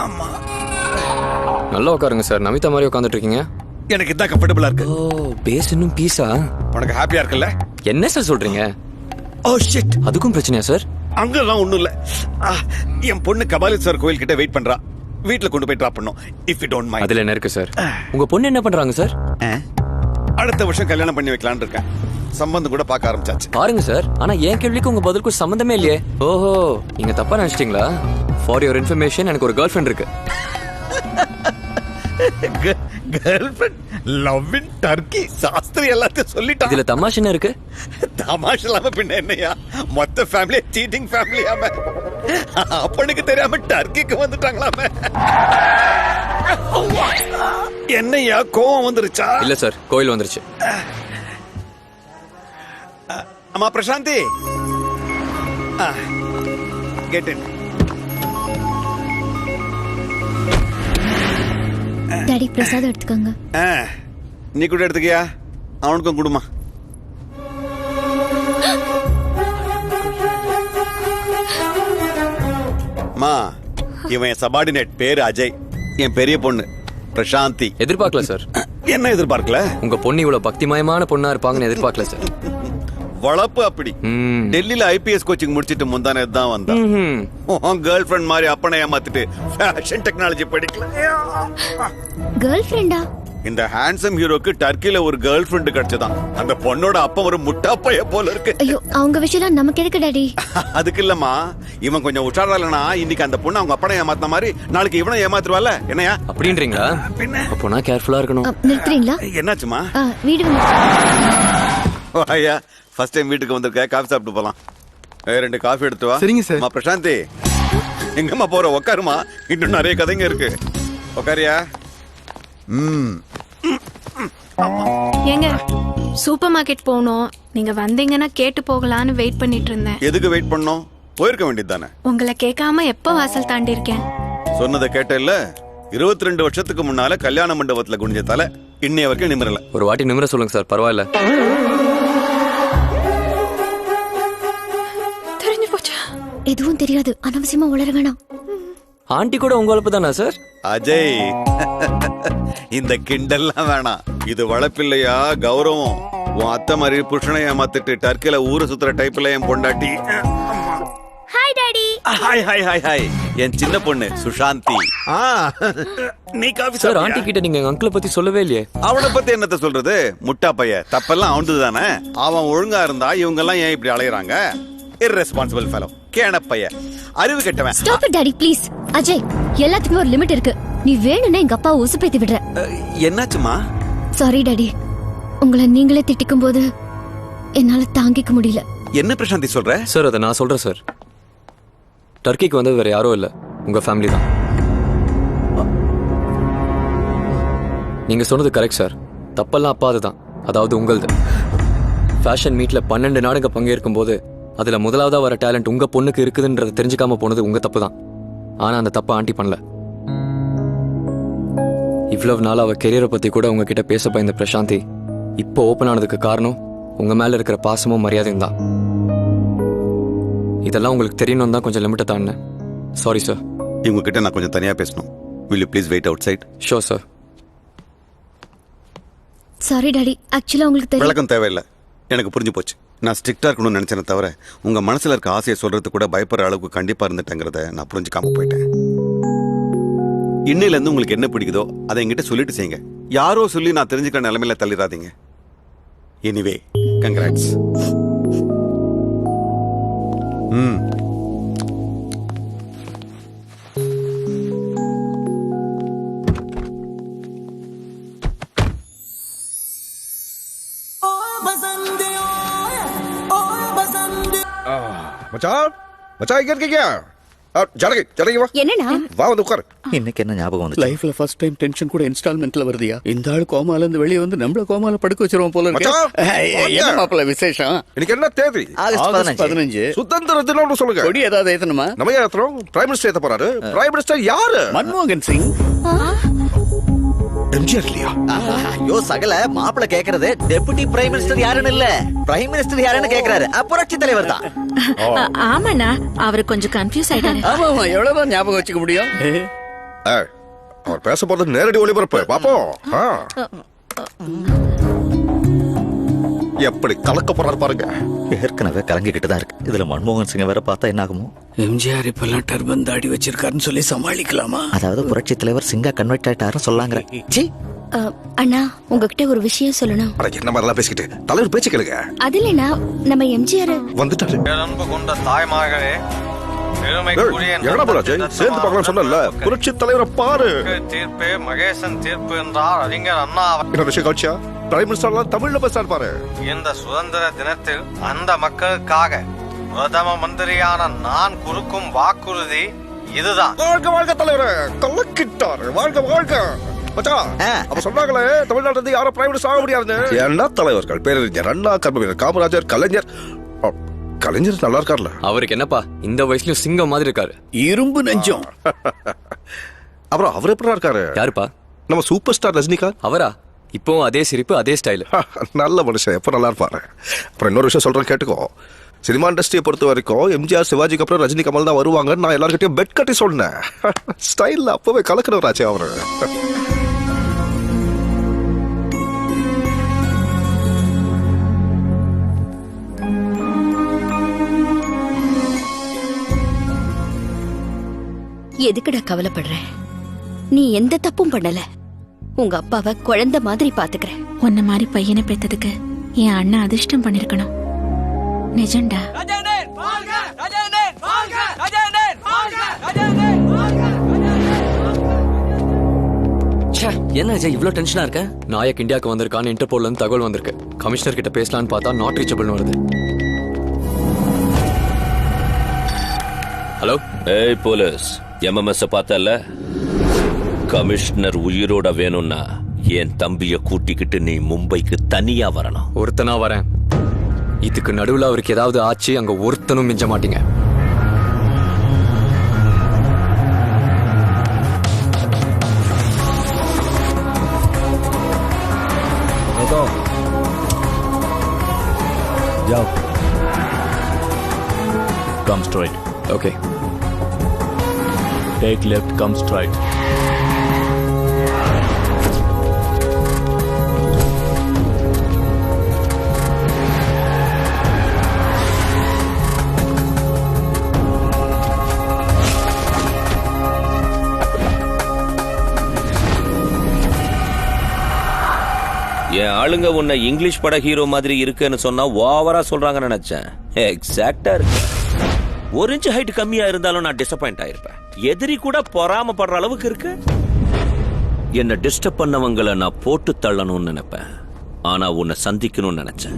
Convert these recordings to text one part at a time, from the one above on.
ஆமா, நல்லா உட்காருங்க சார். நமிதா மாதிரி உட்காந்துட்டு இருக்கீங்க. எனக்கு இதான் கம்ஃபர்டபுளா இருக்கு. ஓ, பேஸ் இன்னும் பீஸா? உனக்கு ஹாப்பியா இருக்குல்ல? என்ன சார் சொல்றீங்க? ஓ ஷிட், அதுக்கும் பிரச்சனையா சார்? அங்கெல்லாம் ஒண்ணும் இல்ல. என் பொண்ணு கபாலீஸ்வரர் கோயில் கிட்ட வெயிட் பண்றா. வீட்ல கொண்டு போய் டிராப் பண்ணோம். If you don't mind. அதுல என்ன இருக்கு சார்? உங்க பொண்ணு என்ன பண்றாங்க சார்? அடுத்த வருஷம் கல்யாணம் பண்ணி வைக்கலாம்னு இருக்கேன். சம்பந்தம் கூட பார்க்க ஆரம்பிச்சாச்சு. பாருங்க சார், ஆனா என் கேள்விக்கு உங்க பதிலுக்கு சம்பந்தமே இல்லையே. ஓஹோ, நீங்க தப்பா நினைச்சிட்டீங்களா? ஃபார் யுவர் இன்ஃபர்மேஷன், எனக்கு ஒரு கேர்ள் ஃப்ரெண்ட் இருக்கு. Girl friend? Love in Turkey? Shastri எல்லாத்தையும் சொல்லிட்டான். இதுல தமாஷ் என்ன இருக்கு? தமாஷ் இல்லாம பின்ன என்னையா, மொத்த ஃபேமிலி சீட்டிங் ஃபேமிலியாம. அப்பனுக்கு தெரியாம டர்க்கிக்கு வந்துட்டாங்களாம. என்னையா கோவம் வந்துருச்சா? இல்ல சார், கோயில் வந்துருச்சு. அம்மா பிரசாந்தி, கெட் இன். டாடி பிரசாதம் எடுத்துக்கோங்க. நீ கூட எடுத்துக்கியா? அவனுக்கும் குடுமா. மா, இவன் என் சபார்டினேட், பேரு அஜய். என் பெரிய பொண்ணு பிரசாந்தி. எதிர்பார்க்கல சார். என்ன எதிர்பார்க்கல? உங்க பொண்ணு இவ்வளவு பக்திமயமான பொண்ணா இருப்பாங்கன்னு எதிர்பார்க்கல சார். வளப்பு அப்படி. டெல்லியில ஐபிஎஸ் கோச்சிங் முடிச்சிட்டு முந்தானே தான் வந்தான். கேர்ள் ஃப்ரெண்ட் மாதிரி அப்பனை ஏமாத்திட்டு ஃபேஷன் டெக்னாலஜி படிக்கல. கேர்ள் ஃப்ரெண்டா? இந்த ஹேண்ட்ஸம் ஹீரோக்கு டர்க்கில ஒரு கேர்ள் ஃப்ரெண்ட் கிடைச்சதான். அந்த பொண்ணோட அப்பா ஒரு முட்டாப்பைய போல இருக்கு. ஐயோ, அவங்க விஷயம் நமக்கு எதுக்கு டாடி? அதுக்கு இல்லம்மா, இவன் கொஞ்சம் உஷாரா இல்லனா இன்னைக்கு அந்த பொண்ணு அவங்க அப்பனை ஏமாத்தின மாதிரி நாளைக்கு இவனை ஏமாத்துவால. என்னையா அப்படின்றீங்களா? பின்ன அப்போ நான் கேர்ஃபுல்லா இருக்கணும். நிறுத்துறீங்களா? என்னாச்சுமா? வீடு ஐயா, ஃபர்ஸ்ட் டைம் வீட்டுக்கு வந்திருக்க, காஃபி சாப்பிட்டு போலாம். 2 காஃபி எடுத்து வா. சரிங்க சார். அம்மா பிரசாந்தி, எங்கம்மா போற? உட்காருமா, இன்னும் நிறைய கதைங்க இருக்கு. உட்காரியா? ஏங்க, சூப்பர் மார்க்கெட் போனோம். நீங்க வந்தீங்கன்னா கேட்டு போகலான்னு வெயிட் பண்ணிட்டு இருந்தேன். எதுக்கு வெயிட் பண்ணோம்? போயிருக்க வேண்டியது தானே. உங்களை கேட்காம எப்ப வாசல் தாண்டி இருக்கேன்? சொன்னதை கேட்ட இல்ல? 22 வருஷத்துக்கு முன்னால கல்யாண மண்டபத்துல குனிஞ்ச தலை இன்னைய வரைக்கும் நிமிரல. ஒரு வாட்டி நிமிர சொல்லுங்க சார், பரவாயில்ல. தெரிஞ்சு போச்சா? எதுவும் தெரியாது, அனவசியமா உளர வேணாம். ஆண்டி கூட உங்க வளர்ப்பு தானா சார்? அஜய், இந்த கிண்டல்லாம் வேணாம். இது வளர்ப்பில்லையா, கௌரவம். உன் அத்தை மாதிரி புருஷனை ஏமாத்திட்டு டர்க்கில ஊரை சுத்துற டைப்ல என் பொண்டாட்டி. Hi daddy. Hi hi hi hi. என் சின்ன பொண்ணு சுஷாந்தி. நீ காஃபி சார், ஆண்டி கிட்ட நீங்க எங்க அங்கிளை பத்தி சொல்லவே இல்லையே. அவனை பத்தி என்னத்த சொல்றது? முட்டா பைய, தப்பெல்லாம் அவனது தானே. அவன் ஒழுங்கா இருந்தா இவங்க எல்லாம் ஏன் இப்படி அலையறாங்க? irresponsible fellow, கேன பைய, அறிவு கெட்டவன். Stop it daddy please. Ajay, எல்லாத்துக்கும் ஒரு லிமிட் இருக்கு. நீ வேணும்னா எங்க அப்பா உசுப்பேத்தி விடுற. என்னாச்சுமா? சாரி டாடி, உங்களை நீங்களே திட்டிக்கும் போது என்னால தாங்கிக்க முடியல. என்ன பிரசாந்தி சொல்ற? சார், அதை நான் சொல்றேன் சார். டர்க்கிக்கு வந்தது வேற யாரும் இல்ல, உங்க ஃபேமிலி தான். நீங்க சொன்னது கரெக்ட் சார். தப்பெல்லாம் அப்பா அதுதான், அதாவது உங்களது. ஃபேஷன் மீட்ல 12 நாடுங்க பங்கேற்கும் போது அதுல முதலாவதா வர டேலண்ட் உங்க பொண்ணுக்கு இருக்குதுன்றதை தெரிஞ்சுக்காம போனது உங்க தப்பு தான். ஆனா அந்த தப்ப ஆண்டி பண்ணல. இவ்வளவு நாள் அவ கெரியரை பத்தி கூட உங்ககிட்ட பேச பயந்த பிரசாந்தி இப்போ ஓபன் ஆனதுக்கு காரணம் உங்க மேல இருக்கிற பாசமும் மரியாதையும் தான். இதெல்லாம் உங்களுக்கு தெரியணும் தான் கொஞ்சம் லிமிட்டை தாண்டினேன். Sorry sir. இவங்க கிட்ட நான் கொஞ்சம் தனியா பேசணும். will you please wait outside? Sure sir. Sorry daddy, ஆக்சுவலா உங்களுக்கு தெரியும். விளக்கம் தேவையில்லை, எனக்கு புரிஞ்சு போச்சு. நான் ஸ்ட்ரிக்டா இருக்கணும்னு நினைச்சேனே தவிர உங்க மனசுல இருக்க ஆசையை சொல்றது கூட பயப்படுற அளவுக்கு கண்டிப்பா இருந்துட்டேங்கிறத நான் புரிஞ்சுக்காம போயிட்டேன். இன்னையில இருந்து உங்களுக்கு என்ன பிடிக்குதோ அதை என்கிட்ட சொல்லிட்டு செய்யுங்க. யாரோ சொல்லி நான் தெரிஞ்சுக்கிற நிலைமையில தள்ளிடாதீங்க. Anyway, congrats. மச்சான், மச்சான் இங்க இருக்கீங்க? ஜனகி, ஜனகி வா. என்னண்ணா? வா, வந்து உட்காரு. இன்னைக்கு என்ன ஞாபகம் வந்து? லைஃப்ல ஃபர்ஸ்ட் டைம் டென்ஷன் கூட இன்ஸ்டால்மெண்ட்ல வருதியா? இந்த ஆளு கோமால இருந்து வெளியே வந்து நம்மள கோமால படுக்க வச்சிருவோம் போல இருக்கு. என்ன மாப்பிள்ள விசேஷம்? இன்னைக்கு என்ன தேதி? ஆகஸ்ட் 15. சுதந்திர தினம் சொல்லுங்க. கொடி ஏதாவது ஏத்தணுமா? நம்ம ஏத்துறோம். பிரைம் மினிஸ்டர் ஏத்த போறாரு. பிரைம் மினிஸ்டர் யாரு? மன்மோகன் சிங். எம்ஜிஆர் இல்லையா? ஐயோ சகல மாப்பிள்ள கேக்குறது டெபுட்டி பிரைம் மினிஸ்டர் யாருன்னு இல்ல, பிரைம் மினிஸ்டர் யாருன்னு கேக்குறாரு. புரட்சி தலைவர் தான். ஆமாண்ணா, அவரு கொஞ்சம் கன்ஃபியூஸ் ஆயிட்டாரு. ஆமா ஆமா, எவ்வளவுதான் ஞாபகம் வச்சுக்க முடியும்? ஏய், அவர் பேச போறது நேரடி ஒளிபரப்பு பாப்போம். எப்படி கலக்க போறாரு பாருங்க. ஏற்கனவே கலங்கிக்கிட்டு தான் இருக்கு. இதுல மன்மோகன் சிங் வேற பார்த்தா என்ன ஆகுமோ? எம்ஜிஆர் இப்பெல்லாம் டர்பன் தாடி வச்சிருக்காருன்னு சொல்லி சமாளிக்கலாமா? அதாவது புரட்சி தலைவர் சிங்கா கன்வெர்ட் ஆயிட்டாரு சொல்லாங்க. அண்ணா, உங்ககிட்ட ஒரு விஷயம் சொல்லணும். அட என்ன மாதிரிலாம் பேசிக்கிட்டு தலைவர் பேச்சு கேளுங்க. அது இல்லைண்ணா, நம்ம எம்ஜிஆர் வந்துட்டாரு. பேரன்பு கொண்ட தாய்மார்களே, எங்கடா போறாச்சு? சேர்ந்து பார்க்கலாம் சொன்னல. புரட்சி தலைவரை பாரு. தீர்ப்பே மகேசன் தீர்ப்பு என்றார் அறிஞர் அண்ணா. என்ன விஷயம் காட்சியா? பிரைம் மினிஸ்டர்லாம் தமிழ்ல பேசாரு பாரு. இந்த சுதந்திர தினத்தில் அந்த மக்களுக்காக பிரதம மந்திரியான நான் கொடுக்கும் வாக்குறுதி இதுதான். வாழ்க வாழ்க தலைவரே, கலக்கிட்டாரு. வாழ்க வாழ்க. மச்சான், அப்ப சொன்னாங்களே தமிழ்நாட்டுல இருந்து யாரும் பிரைம் மினிஸ்டர் ஆக முடியாதுன்னு. என்ன தலைவர்கள்? பேரறிஞர் அண்ணா, கர்மவீரர் காமராஜர், கலைஞர். கலைஞர் நல்லா இருக்கார்ல? அவருக்கு என்னப்பா இந்த வயசுலயும் சிங்கம் மாதிரி இருக்காரு. இரும்பு நெஞ்சம். அப்புறம் அவர் எப்படி இருக்காரு? யாருப்பா? நம்ம சூப்பர் ஸ்டார் ரஜினிகாந்த். அவரா? இப்போ அதே சிரிப்பு, அதே ஸ்டைல். நல்ல மனுஷன், எப்ப நல்லா இருப்பாரு. அப்புறம் இன்னொரு விஷயம் சொல்றேன் கேட்டுக்கோ. சினிமா இண்டஸ்ட்ரியை பொறுத்த வரைக்கும் எம்ஜிஆர் சிவாஜிக்கு அப்புறம் ரஜினி கமல் தான் வருவாங்க. நான் எல்லார்கிட்டயும் பெட் கட்டி சொன்னேன். ஸ்டைல்ல அப்பவே கலக்கிறவராச்சே அவரு. எதுக்குடா கவலைப்படுற? நீ எந்த தப்பும் பண்ணல. உங்க அப்பாவை குழந்தை மாதிரி பாத்துக்கிறேன். உன்ன மாதிரி பையனை பெத்ததுக்கு என் அண்ணன் அதிர்ஷ்டம் பண்ணிருக்கணும். நிஜம்டா. என்ன அஜய் இவ்ளோ டென்ஷனா இருக்க? நாயக் இந்தியாவுக்கு வந்திருக்கான்னு இன்டர்போல்ல இருந்து தகவல் வந்திருக்கு. கமிஷனர் கிட்ட பேசலான்னு பார்த்தா நாட் ரீச்சபிள்னு வருது. ஹலோ. ஏய் போலீஸ், எம்எம்எஸ் பார்த்தல? கமிஷனர் உயிரோட வேணும்னா என் தம்பிய கூட்டிக்கிட்டு நீ மும்பைக்கு தனியா வரணும். ஒருத்தனா வரேன். இதுக்கு நடுவுல அவருக்கு ஏதாவது ஆச்சு, அங்க ஒருத்தனும் மிஞ்ச மாட்டீங்க. जाओ. Come straight. Okay. Take left, come straight. என் ஆளுங்க உன்னை இங்கிலீஷ் பட ஹீரோ மாதிரி இருக்குன்னு சொன்னா ஓவரா சொல்றாங்கன்னு நினைச்சேன். எக்ஸாக்டா இருக்கு. 1 இன்ச் ஹைட் கம்மியா இருந்தாலும் நான் டிசப்பாயிண்ட் ஆயிருப்பேன். எதிரி கூட பொறாமப்படுற அளவுக்கு இருக்கு. என்ன டிஸ்டர்ப் பண்ணவங்களை நான் போட்டு தள்ளணும்னு நினைப்பேன். ஆனா உன்னை சந்திக்கணும்னு நினைச்சேன்.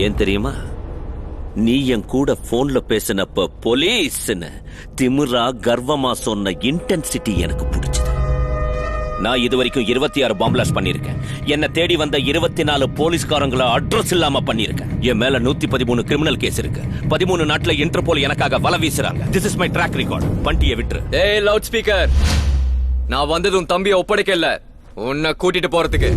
ஏன் தெரியுமா? நீ என் கூட போன்ல பேசினப்ப போலீஸ்னு திமிரா கர்வமா சொன்ன இன்டென்சிட்டி எனக்கு பிடிச்சது. நான் இது வரைக்கும் 26 பாம்பிளாஸ்ட் பண்ணிருக்கேன். என்ன தேடி வந்த 24 போலீஸ்காரங்களை அட்ரஸ் இல்லாம பண்ணிருக்கேன். என் மேல 113 கிரிமினல் கேஸ் இருக்கு. 13 நாட்டுல இன்டர்போல் எனக்காக வலை வீசுறாங்க. This is my track record. பண்டியை விட்டுரு. ஏய் லவுட் ஸ்பீக்கர், நான் வந்தது உன் தம்பியை ஒப்படைக்க இல்ல, உன்னை கூட்டிட்டு போறதுக்கு.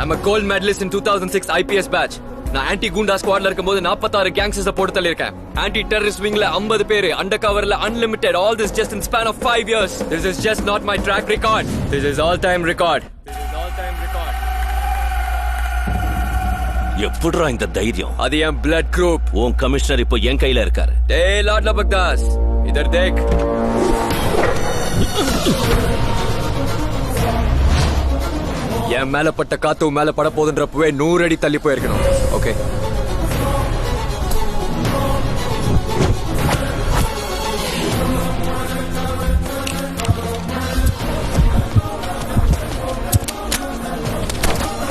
I'm a gold medalist in 2006 IPS batch. நான் ஆன்டி குண்டா ஸ்குவாட்ல இருக்கும்போது 46 கேங்ஸ்டர்ஸ் போட்டு தள்ளிருக்கேன். ஆன்டி டெரரிஸ்ட் விங்ல 50 பேர், அண்டர் கவர்ல unlimited. All this just in span of 5 years. This is just not my track record. This is all time record. எப்படிடா இந்த தைரியம்? அது என் blood group. உன் கமிஷனர் இப்போ என் கையில இருக்காரு. டேய் லார்ட் லபக்தாஸ், இதர் தேக். என் மேல பட்ட காத்து மேல பட போதுன்றப்பவே 100 அடி தள்ளி போயிருக்கணும். Okay,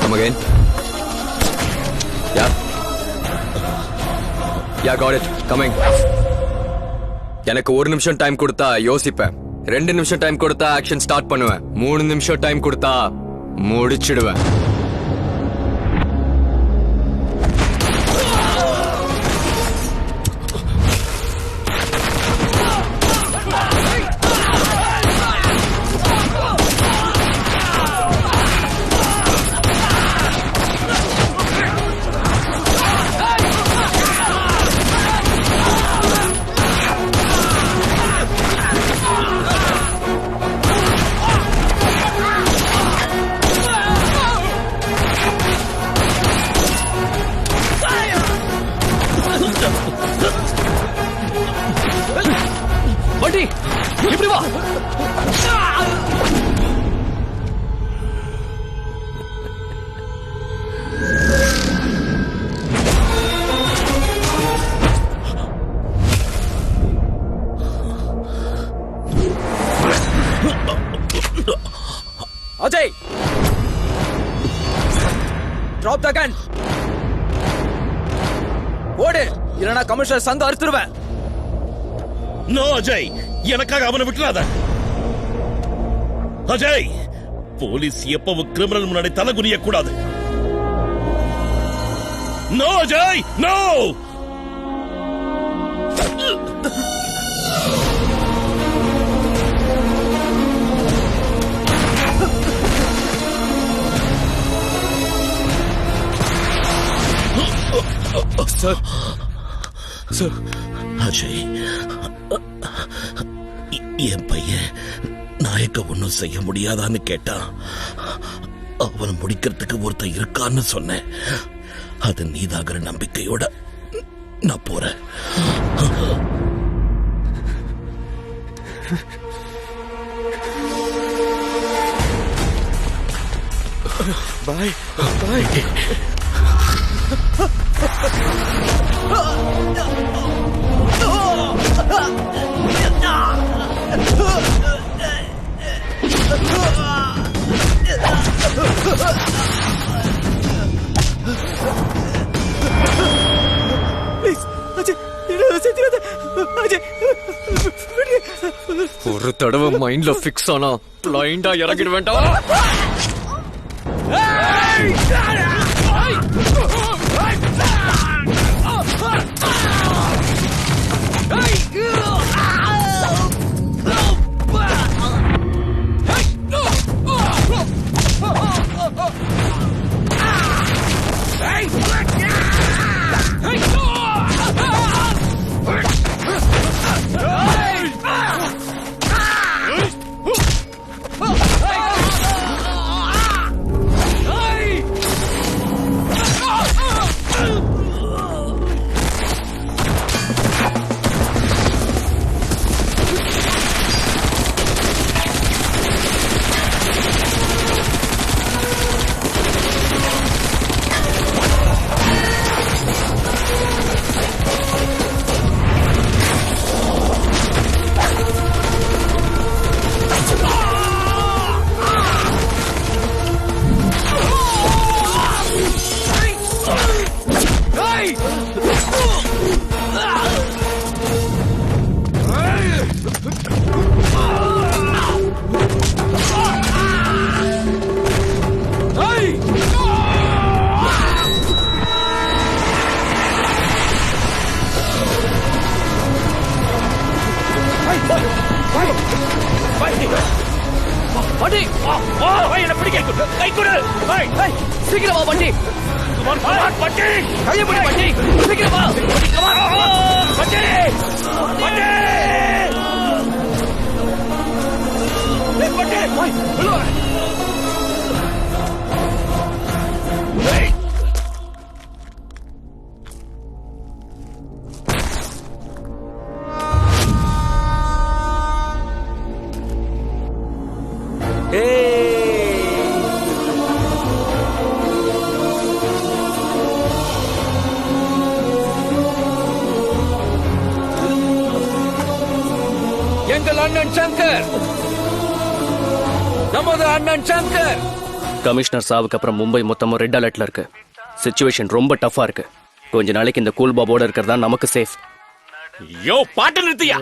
come again. Yeah, got it. Coming. எனக்கு 1 நிமிஷம் டைம் கொடுத்தா யோசிப்பேன். 2 நிமிஷம் டைம் கொடுத்தா ஆக்ஷன் ஸ்டார்ட் பண்ணுவேன். 3 நிமிஷம் டைம் கொடுத்தா முடிச்சிடுவேன். வண்டி இப்படி வா. Ajay, drop the gun. ஓடு, இல்லனா கமிஷனர் சந்து அறுத்துருவேன். நோ அஜய், எனக்காக அவனை விட்டுறாத. அஜய், போலீஸ் எப்பவும் கிரிமினல் முன்னாடி தலை குனிய கூடாது. No Ajay, no. Sir, sir. Ajay, என் பையன் நாயக்க ஒன்னும் செய்ய முடியாதான்னு கேட்டான். அவனை முடிக்கிறதுக்கு ஒருத்தன் இருக்கான்னு சொன்னேன். அது நீதாகிற நம்பிக்கையோட நான் போறேன். பாய் பாய். ஒரு தடவை மைண்ட்ல பிக்ஸ் ஆனா பிளைண்டா இறங்கிட வேண்டாம். சீக்கிரமா வண்டி. கையப்படி வண்டி, சீக்கிரமா எங்கள் அண்ணன் சங்கர், நமது அண்ணன் சங்கர். கமிஷனர் சாவுக்கு அப்புறம் மும்பை மொத்தமும் ரெட் அலர்ட்ல இருக்கு. சிச்சுவேஷன் ரொம்ப டஃபா இருக்கு. கொஞ்ச நாளைக்கு இந்த கூல் பாபோட இருக்கிறதா நமக்கு சேஃப். யோ, பாட்டு நிறுத்தியா.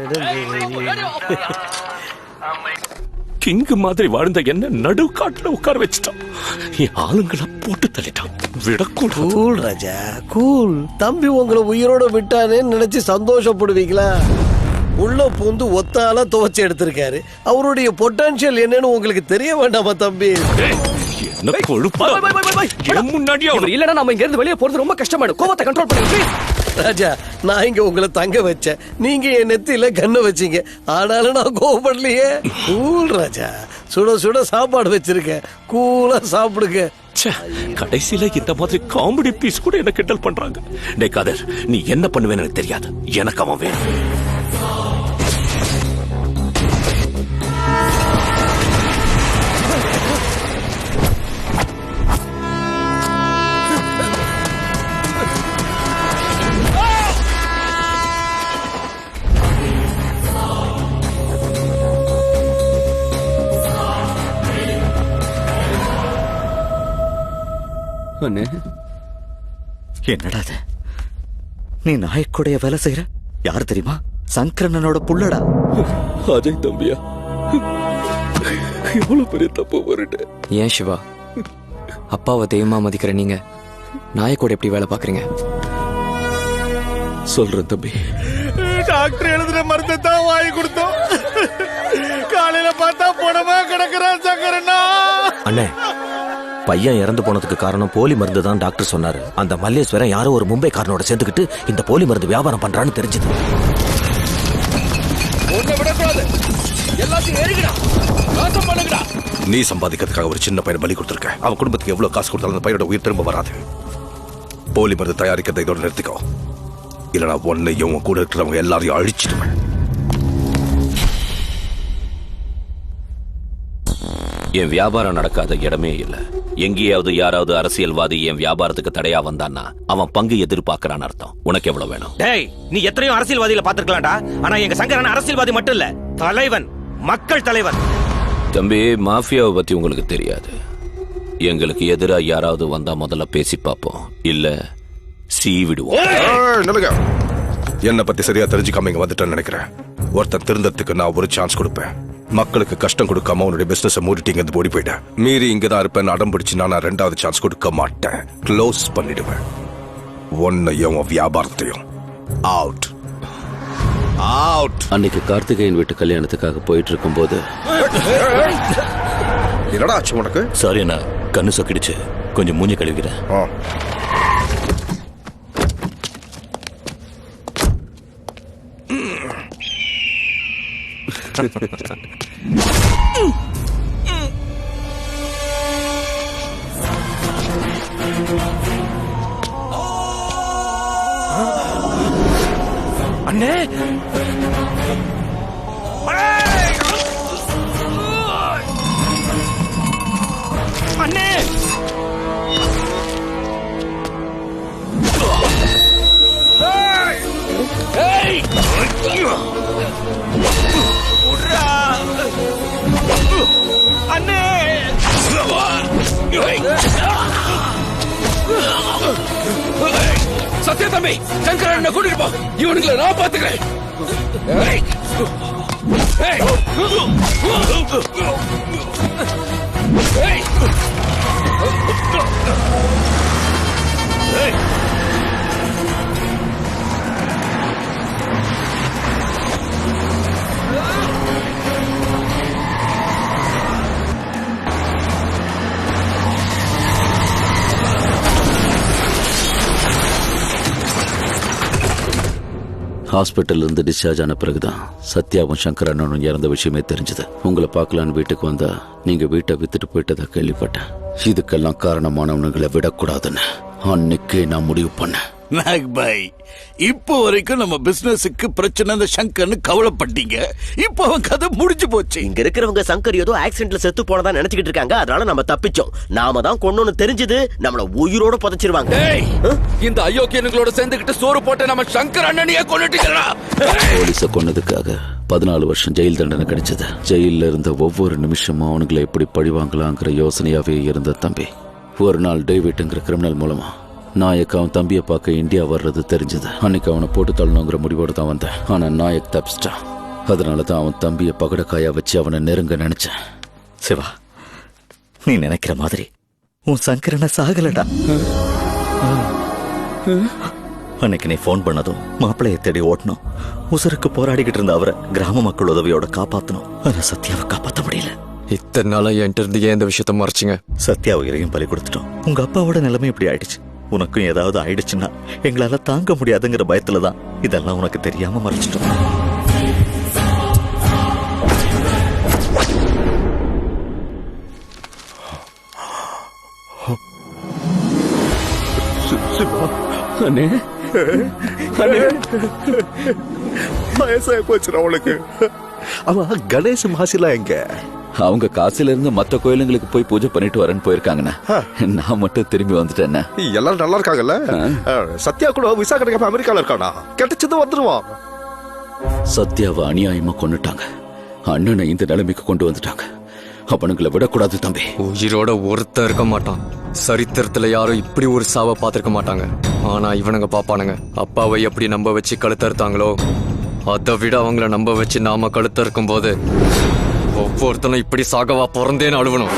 கிங் மாதிரி வாழ்ந்த என்ன நடுக்காட்டுல உட்கார வச்சுட்டான். என் ஆளுங்களை போட்டு தள்ளிட்டான். விடக்கூடாது. கூல் ராஜா, கூல். தம்பி உங்களை உயிரோட விட்டானேன்னு நினைச்சு சந்தோஷப்படுவீங்களா? உள்ள பூந்து ஒத்தால துவச்சு எடுத்திருக்காரு. அவருடைய பொட்டன்ஷியல் என்னன்னு உங்களுக்கு தெரிய வேண்டாமா தம்பி? என்ன கொழுப்பா. முன்னாடி அவர் இல்லனா நாம இங்க இருந்து வெளியே போறது ரொம்ப கஷ்டமாயிடும். கோவத்தை கண்ட்ரோல் பண்ணுங்க ராஜா. நான் இங்க உங்களை தங்க வச்சேன், நீங்க என் நெத்தியில கண்ணை வச்சீங்க. ஆனாலும் நான் கோவப்படலையே. கூல் ராஜா. சுட சுட சாப்பாடு வச்சிருக்கேன், கூலா சாப்பிடுங்க. கடைசியில இந்த மாதிரி காமெடி பீஸ் கூட என்ன கிண்டல் பண்றாங்க. டேய் காதர், நீ என்ன பண்ணுவேன்னு எனக்கு தெரியாது. எனக்கு அவன் வேணும். அண்ணே என்னடா அது? நீ நாயக்குடைய வேலை செய்யற? யார் தெரியுமா? சங்கரனோட புள்ளடா. அஜய் தம்பியா? எவ்வளவு பெரிய தப்பு பண்ணிட்டு. ஏன் சிவா, அப்பாவை தெய்வமா மதிக்கிற நீங்க நாயக்கோட எப்படி வேலை பாக்குறீங்க? சொல்றேன் தம்பி. டாக்டர் எழுதுற மருந்தை தான் வாங்கி கொடுத்தோம். காலையில பார்த்தா போனமா கிடக்குறான் சங்கரண்ணா. அண்ணே, பையன் இறந்து போனதுக்கு காரணம் போலி மருந்து தான் டாக்டர் சொன்னாரு. அந்த மல்லேஸ்வரன் யாரோ ஒரு மும்பை காரனோட சேர்ந்துக்கிட்டு இந்த போலி மருந்து வியாபாரம் பண்றான்னு தெரிஞ்சது. நீ சம்பாதிக்கிறதுக்காக ஒரு சின்ன பையனை பலி கொடுத்துருக்க. அவன் குடும்பத்துக்கு எவ்வளவு காசு கொடுத்தாலும் அந்த பையனோட உயிர் திரும்ப வராது. போலி மருந்து தயாரிக்கிறதை இதோட நிறுத்திக்கோ, இல்லைனா ஒன்னையும் உன் கூட இருக்கிறவங்க எல்லாரையும் அழிச்சிடுவேன். என் வியாபாரம் நடக்காத இடமே இல்ல. எங்கேயாவது யாராவது அரசியல்வாதி என் வியாபாரத்துக்கு தடையா வந்தான்னா அவன் பங்கு எதிர்பார்க்கறான்னு அர்த்தம். உனக்கு எவ்வளவு வேணும்? டேய், நீ எத்தனையோ அரசியல்வாதிகளை பாத்துக்கலாம்டா. ஆனா எங்க சங்கரன் அரசியல்வாதி மட்டும் இல்ல, தலைவன், மக்கள் தலைவன். தம்பி, மாஃபியாவை பத்தி உங்களுக்கு தெரியாது. எங்களுக்கு எதிரா யாராவது வந்தா முதல்ல பேசி பார்ப்போம், இல்ல சீவிடுவோம். என்ன பத்தி சரியா தெரிஞ்சுக்காம இங்க வந்துட்டேன்னு நினைக்கிறேன். ஒருத்தன் திருந்தத்துக்கு நான் ஒரு சான்ஸ் கொடுப்பேன். மக்களுக்கு கஷ்டம் கொடுக்காம உன்னுடைய பிசினஸ் மூடிட்டீங்க, இங்க ஓடி போயிட்டேன். மீறி இங்கதான் இருப்பேன் அடம் பிடிச்சு நான் ரெண்டாவது சான்ஸ் கொடுக்க மாட்டேன். க்ளோஸ் பண்ணிடுவேன் உன்னையும் வியாபாரத்தையும். Out out. அன்னைக்கு கார்த்திகேயன் வீட்டு கல்யாணத்துக்காக போயிட்டு இருக்கும் போது என்னடா ஆச்சு உனக்கு? சாரி அண்ணா, கண்ணு சொக்கிடுச்சு, கொஞ்சம் மூஞ்சி கழுவிக்கிறேன். அண்ணே, அண்ணே, அண்ணே, சத்யா தம்பி, சங்கரன் கூட்டிட்டு போ. இவனுங்களை நான் பாத்துக்கிறேன். ஹாஸ்பிட்டல்ல இருந்து டிஸ்சார்ஜ் ஆன பிறகுதான் சத்யாவும் சங்கரனும் இறந்த விஷயமே தெரிஞ்சது. உங்களை பார்க்கலான்னு வீட்டுக்கு வந்தா நீங்க வீட்டை வித்துட்டு போயிட்டதா கேள்விப்பட்டேன். இதுக்கெல்லாம் காரணமானவனுங்களை விடக்கூடாதுன்னு அன்னைக்கே நான் முடிவு பண்ணேன். நாக்பாய், இப்போ வரைக்கும் நம்ம பிசினஸுக்கு பிரச்சனை இந்த சங்கர்னு கவலைப்பட்டீங்க. இப்போ அவன் கதை முடிஞ்சு போச்சு. இங்க இருக்கிறவங்க சங்கர் ஏதோ ஆக்சிடென்ட்ல செத்து போனதா நினைச்சுக்கிட்டு இருக்காங்க. அதனால நம்ம தப்பிச்சோம். நாம தான் கொன்னோன்னு தெரிஞ்சது, நம்மள உயிரோட புதைச்சிருவாங்க. இந்த அயோக்கியனுங்களோட சேர்ந்துகிட்டு சோறு போட்ட நம்ம சங்கர் அண்ணனையே கொன்னுட்டீங்களா? போலீஸ கொன்னதுக்காக 14 வருஷம் ஜெயில் தண்டனை கிடைச்சது. ஜெயில இருந்த ஒவ்வொரு நிமிஷமும் அவனுங்களை எப்படி பழிவாங்கலாங்கிற யோசனையாவே இருந்த தம்பி. ஒரு நாள் டேவிட்ங்கிற கிரிமினல் மூலமா நாயக் அவன் தம்பியை பார்க்க இந்தியா வர்றது தெரிஞ்சது. அன்னைக்கு அவனை போட்டு தள்ளணுங்கிற முடிவோடு தான் வந்தேன். ஆனா நாயக் தப்பிச்சிட்டான். அதனாலதான் அவன் தம்பியை பகடக்காயா வச்சு அவனை நெருங்க நினைச்சேன். சிவா, நீ நினைக்கிற மாதிரி உன் சங்கரனை சாகலடா. அன்னைக்கு நீ போன் பண்ணதும் மாப்பிள்ளைய தேடி ஓட்டணும். உசுருக்கு போராடிக்கிட்டு இருந்த அவரை கிராம மக்கள் உதவியோட காப்பாத்தணும். ஆனா சத்யாவை காப்பாற்ற முடியல. இத்தனை நாளா என்கிட்ட இருந்து ஏன் இந்த விஷயத்த மறைச்சிங்க? சத்யா உயிரையும் பலி கொடுத்துட்டோம். உங்க அப்பாவோட நிலைமை இப்படி ஆயிடுச்சு. உனக்கும் ஏதாவது ஆயிடுச்சுன்னா எங்களால தாங்க முடியாதுங்கிற பயத்துலதான் இதெல்லாம் உனக்கு தெரியாம மறைச்சிட்டோம். அண்ணே, வயசாகி போச்சுடா உனக்கு. அவன் கணேஷ் மாசிலா எங்க? அவங்க காசில இருந்து மத்த கோயிலுங்களுக்கு போய் பூஜை பண்ணிட்டு வரேன்னு போயிருக்காங்கண்ணா. நான் மட்டும் திரும்பி வந்துட்டேன். எல்லாரும் நல்லா இருக்காங்கல்ல? சத்யா கூட விசா கிடைக்காம அமெரிக்கால இருக்கானா? கிடைச்சது வந்துருவான். சத்யாவை அநியாயமா கொன்னுட்டாங்க. அண்ணனை இந்த நிலைமைக்கு கொண்டு வந்துட்டாங்க. அவனுங்களை விடக்கூடாது தம்பி. உயிரோட ஒருத்தன் இருக்க மாட்டான். சரித்திரத்துல யாரும் இப்படி ஒரு சாவை பார்த்திருக்க மாட்டாங்க. ஆனா இவனுங்க பாப்பானுங்க. அப்பாவை எப்படி நம்ப வச்சு கழுத்தறுத்தாங்களோ அதை விட அவங்கள நம்ப வச்சு நாம கழுத்தறுக்கும் போது ஒவ்வொருத்தனும் இப்படி சாகவா பிறந்தேன்னு அழுவணும்.